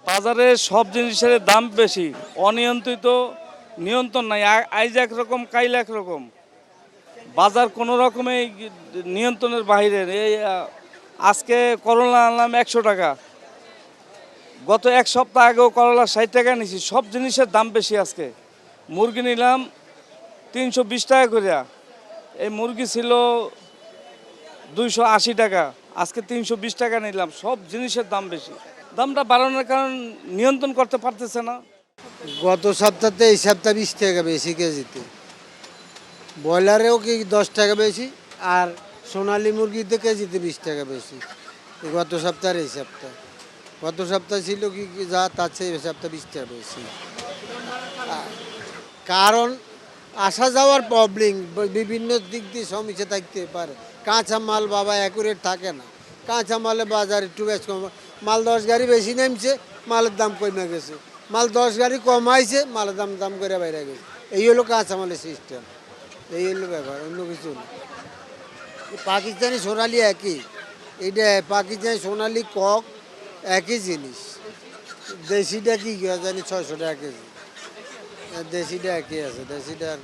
বাজারে সব জিনিসের দাম বেশি, অনিয়ন্ত্রিত, নিয়ন্ত্রণ নাই। আইজ একরকম কাইল একরকম, বাজার কোনো রকমেই নিয়ন্ত্রণের বাইরে। এই আজকে করলা আনলাম 100 টাকা, গত এক সপ্তাহ আগেও করলা 60 টাকা নিছি। সব জিনিসের দাম বেশি আজকে। মুরগি নিলাম 320 টাকা করিয়া, এই মুরগি ছিল 280 টাকা, আজকে 320 টাকা নিলাম। সব জিনিসের দাম বেশি, দামটা বাড়ানোর কারণ নিয়ন্ত্রণ করতে পারতেছে না। গত সপ্তাহতে এই সপ্তাহ 20 টাকা বেশি কেজিতে, ব্রয়লারেও কি 10 টাকা বেশি, আর সোনালী মুরগিতে কেজিতে 20 টাকা বেশি। গত সপ্তাহের এই সপ্তাহ, গত সপ্তাহ ছিল কি যা তার চেয়ে এই সপ্তাহ 20 টাকা বেশি। কারণ আসা যাওয়ার প্রবলেম, বিভিন্ন দিক দিয়ে সমস্যা থাকতে পারে। কাঁচা মাল বাবা অ্যাকুরেট থাকে না, কাঁচা মালে বাজার একটু বেশ কম। মাল 10 গাড়ি বেশি নেমছে, মালের দাম কমে গেছে। মাল 10 গাড়ি কমাইছে, মালের দাম দাম করে বাইরে গেছে। এই হলো কাঁচা মালের সিস্টেম, এই হলো ব্যাপার, অন্য কিছু না। পাকিস্তানি সোনালি একই, এইটা পাকিস্তানি সোনালি কক একই জিনিস। দেশিটা কি জানি 600 টাকা কেজি, দেশিটা একই আছে, দেশিটা আর